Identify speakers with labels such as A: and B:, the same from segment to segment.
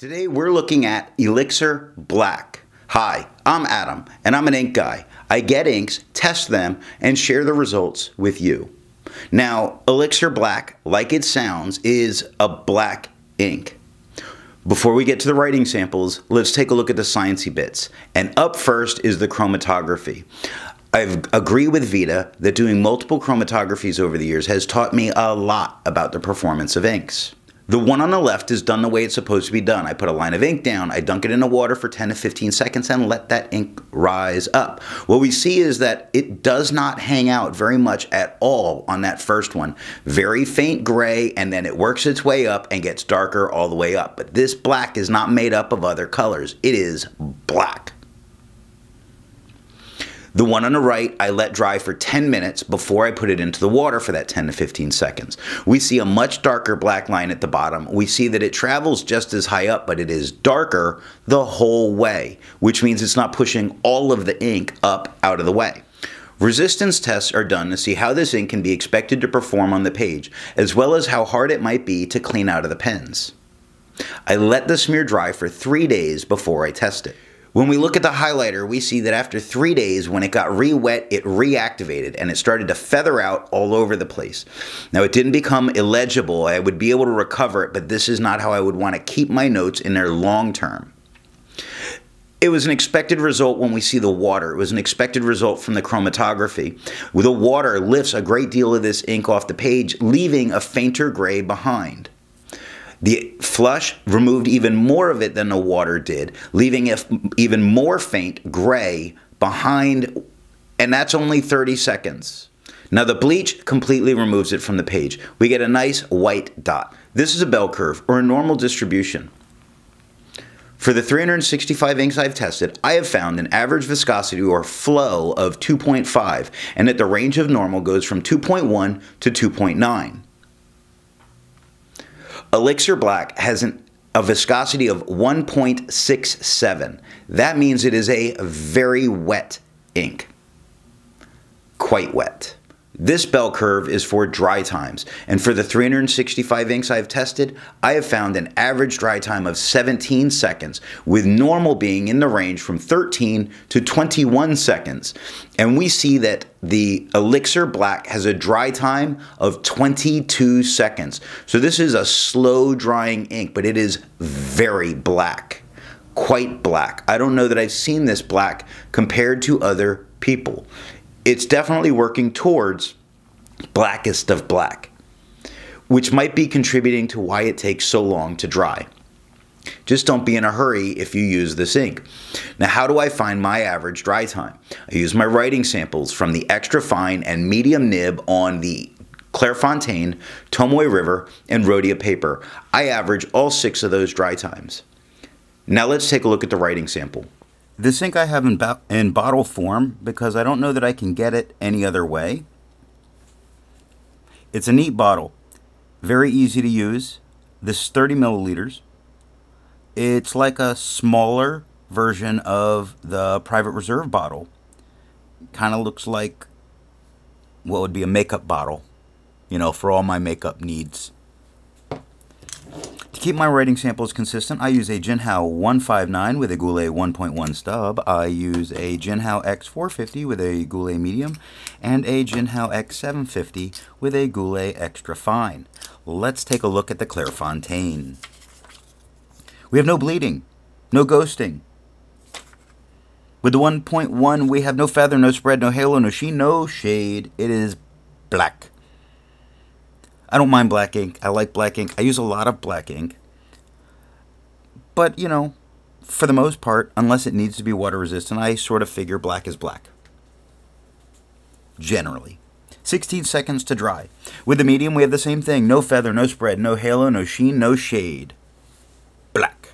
A: Today we're looking at Elixir Black. Hi, I'm Adam, and I'm an ink guy. I get inks, test them, and share the results with you. Now, Elixir Black, like it sounds, is a black ink. Before we get to the writing samples, let's take a look at the sciencey bits. And up first is the chromatography. I agree with Vita that doing multiple chromatographies over the years has taught me a lot about the performance of inks. The one on the left is done the way it's supposed to be done. I put a line of ink down, I dunk it in the water for 10 to 15 seconds and let that ink rise up. What we see is that it does not hang out very much at all on that first one. Very faint gray, and then it works its way up and gets darker all the way up. But this black is not made up of other colors. It is black. The one on the right, I let dry for 10 minutes before I put it into the water for that 10 to 15 seconds. We see a much darker black line at the bottom. We see that it travels just as high up, but it is darker the whole way, which means it's not pushing all of the ink up out of the way. Resistance tests are done to see how this ink can be expected to perform on the page, as well as how hard it might be to clean out of the pens. I let the smear dry for 3 days before I test it. When we look at the highlighter, we see that after 3 days, when it got re-wet, it reactivated and it started to feather out all over the place. Now, it didn't become illegible. I would be able to recover it, but this is not how I would want to keep my notes in there long term. It was an expected result when we see the water. It was an expected result from the chromatography. The water lifts a great deal of this ink off the page, leaving a fainter gray behind. The flush removed even more of it than the water did, leaving an even more faint gray behind, and that's only 30 seconds. Now the bleach completely removes it from the page. We get a nice white dot. This is a bell curve, or a normal distribution. For the 365 inks I've tested, I have found an average viscosity or flow of 2.5, and that the range of normal goes from 2.1 to 2.9. Elixir Black has a viscosity of 1.67. That means it is a very wet ink. Quite wet. This bell curve is for dry times, and for the 365 inks I've tested, I have found an average dry time of 17 seconds, with normal being in the range from 13 to 21 seconds. And we see that the Elixir Black has a dry time of 22 seconds. So this is a slow drying ink, but it is very black. Quite black. I don't know that I've seen this black compared to other people. It's definitely working towards blackest of black, which might be contributing to why it takes so long to dry. Just don't be in a hurry if you use this ink. Now, how do I find my average dry time? I use my writing samples from the extra fine and medium nib on the Clairefontaine, Tomoe River, and Rhodia paper. I average all 6 of those dry times. Now let's take a look at the writing sample. This ink I have in bottle form because I don't know that I can get it any other way. It's a neat bottle. Very easy to use. This is 30 milliliters. It's like a smaller version of the Private Reserve bottle. Kind of looks like what would be a makeup bottle, you know, for all my makeup needs. To keep my writing samples consistent, I use a Jinhao 159 with a Goulet 1.1 stub. I use a Jinhao X450 with a Goulet medium, and a Jinhao X750 with a Goulet extra fine. Let's take a look at the Clairefontaine. We have no bleeding, no ghosting. With the 1.1, we have no feather, no spread, no halo, no sheen, no shade. It is black. I don't mind black ink. I like black ink. I use a lot of black ink. But, you know, for the most part, unless it needs to be water resistant, I sort of figure black is black. Generally. 16 seconds to dry. With the medium, we have the same thing. No feather, no spread, no halo, no sheen, no shade. Black.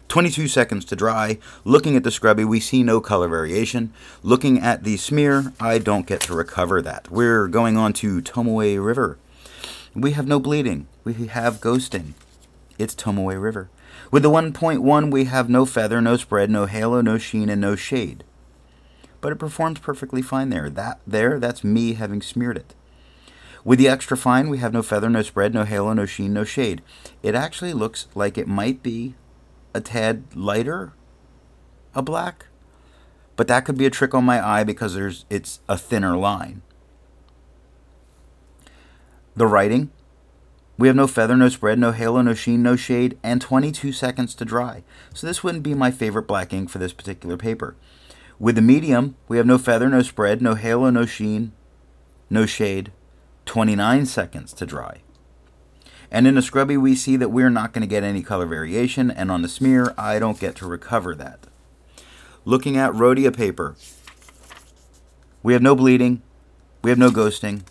A: 22 seconds to dry. Looking at the Scrubby, we see no color variation. Looking at the smear, I don't get to recover that. We're going on to Tomoe River. We have no bleeding. We have ghosting. It's Tomoe River. With the 1.1, we have no feather, no spread, no halo, no sheen, and no shade. But it performs perfectly fine there. That's me having smeared it. With the extra fine, we have no feather, no spread, no halo, no sheen, no shade. It actually looks like it might be a tad lighter, a black, but that could be a trick on my eye because it's a thinner line. The writing, we have no feather, no spread, no halo, no sheen, no shade, and 22 seconds to dry. So this wouldn't be my favorite black ink for this particular paper. With the medium, we have no feather, no spread, no halo, no sheen, no shade, 29 seconds to dry. And in the Scrubby, we see that we're not going to get any color variation, and on the smear, I don't get to recover that. Looking at Rhodia paper, we have no bleeding, we have no ghosting.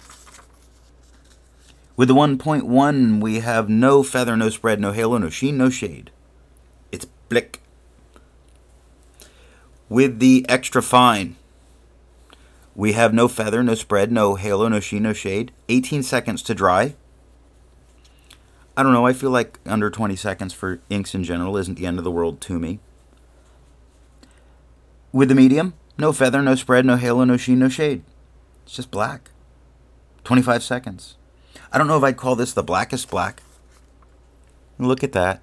A: With the 1.1, we have no feather, no spread, no halo, no sheen, no shade. It's blick. With the extra fine, we have no feather, no spread, no halo, no sheen, no shade. 18 seconds to dry. I don't know, I feel like under 20 seconds for inks in general isn't the end of the world to me. With the medium, no feather, no spread, no halo, no sheen, no shade. It's just black. 25 seconds. I don't know if I'd call this the blackest black. Look at that.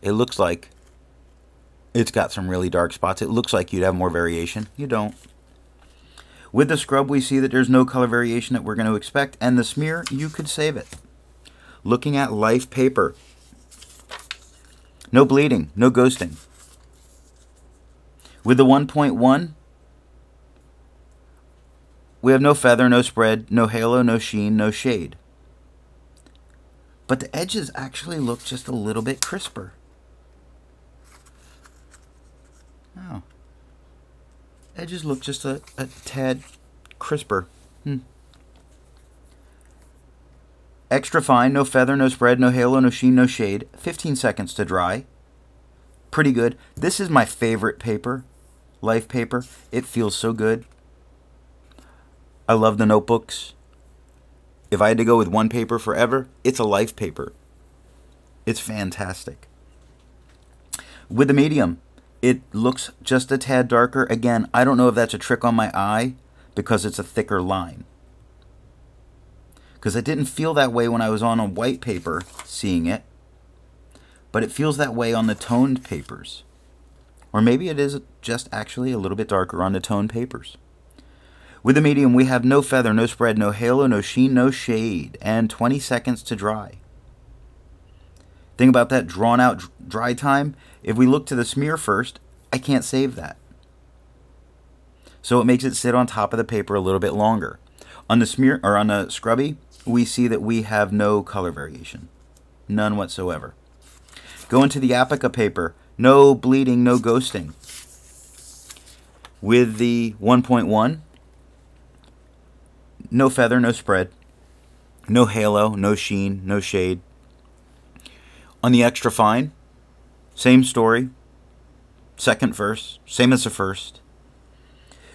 A: It looks like it's got some really dark spots. It looks like you'd have more variation. You don't. With the scrub, we see that there's no color variation that we're going to expect, and the smear, you could save it. Looking at Life paper, no bleeding, no ghosting. With the 1.1, we have no feather, no spread, no halo, no sheen, no shade. But the edges actually look just a little bit crisper. Oh. Edges look just a tad crisper. Extra fine, no feather, no spread, no halo, no sheen, no shade. 15 seconds to dry. Pretty good. This is my favorite paper, Life paper. It feels so good. I love the notebooks. If I had to go with one paper forever, it's a Life paper. It's fantastic. With the medium, it looks just a tad darker. Again, I don't know if that's a trick on my eye because it's a thicker line. Because it didn't feel that way when I was on a white paper seeing it. But it feels that way on the toned papers. Or maybe it is just actually a little bit darker on the toned papers. With the medium, we have no feather, no spread, no halo, no sheen, no shade, and 20 seconds to dry. Thing about that drawn out dry time, if we look to the smear first, I can't save that. So it makes it sit on top of the paper a little bit longer. On the smear or on the Scrubby, we see that we have no color variation. None whatsoever. Go into the Apica paper, no bleeding, no ghosting. With the 1.1, no feather, no spread, no halo, no sheen, no shade. On the extra fine, same story, second verse, same as the first.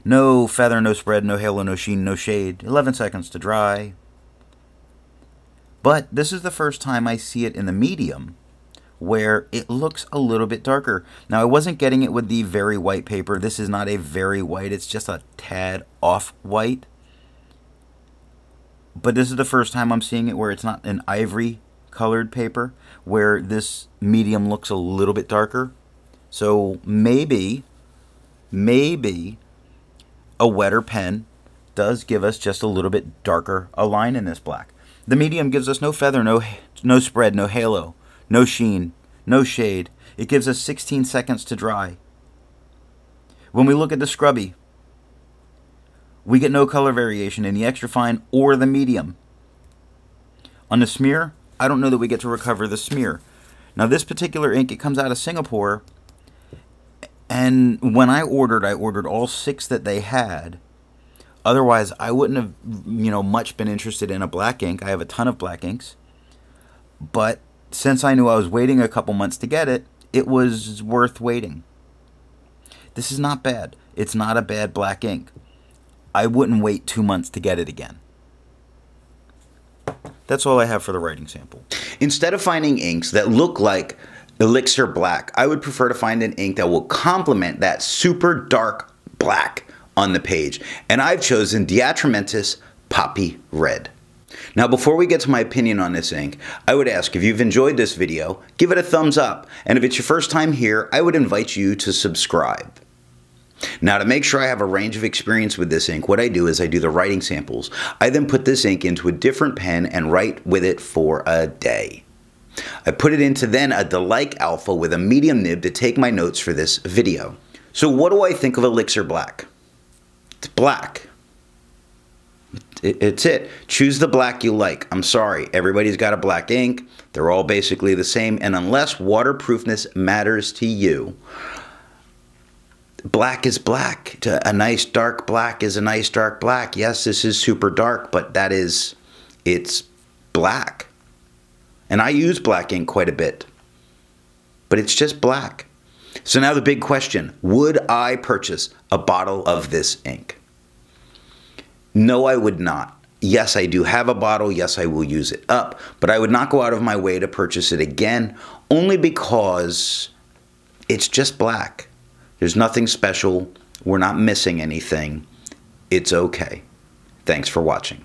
A: No feather, no spread, no halo, no sheen, no shade. 11 seconds to dry. But this is the first time I see it in the medium where it looks a little bit darker. Now, I wasn't getting it with the very white paper. This is not a very white. It's just a tad off-white. But this is the first time I'm seeing it where it's not an ivory colored paper, where this medium looks a little bit darker. So maybe a wetter pen does give us just a little bit darker a line in this black. The medium gives us no feather, no spread, no halo, no sheen, no shade. It gives us 16 seconds to dry. When we look at the Scrubby, we get no color variation in the extra fine or the medium. On the smear, I don't know that we get to recover the smear. Now this particular ink, it comes out of Singapore, and when I ordered all 6 that they had. Otherwise, I wouldn't have, much been interested in a black ink. I have a ton of black inks. But since I knew I was waiting a couple months to get it, it was worth waiting. This is not bad. It's not a bad black ink. I wouldn't wait 2 months to get it again. That's all I have for the writing sample. Instead of finding inks that look like Elixir Black, I would prefer to find an ink that will complement that super dark black on the page. And I've chosen the Atramentis Poppy Red. Now, before we get to my opinion on this ink, I would ask if you've enjoyed this video, give it a thumbs up, and if it's your first time here, I would invite you to subscribe. Now, to make sure I have a range of experience with this ink, what I do is I do the writing samples. I then put this ink into a different pen and write with it for a day. I put it into then a Delike Alpha with a medium nib to take my notes for this video. So what do I think of Elixir Black? It's black. It's it. Choose the black you like. I'm sorry, everybody's got a black ink. They're all basically the same, and unless waterproofness matters to you, black is black. A nice dark black is a nice dark black. Yes, this is super dark, but it's black. And I use black ink quite a bit, but it's just black. So now the big question, would I purchase a bottle of this ink? No, I would not. Yes, I do have a bottle. Yes, I will use it up, but I would not go out of my way to purchase it again, only because it's just black. There's nothing special. We're not missing anything. It's okay. Thanks for watching.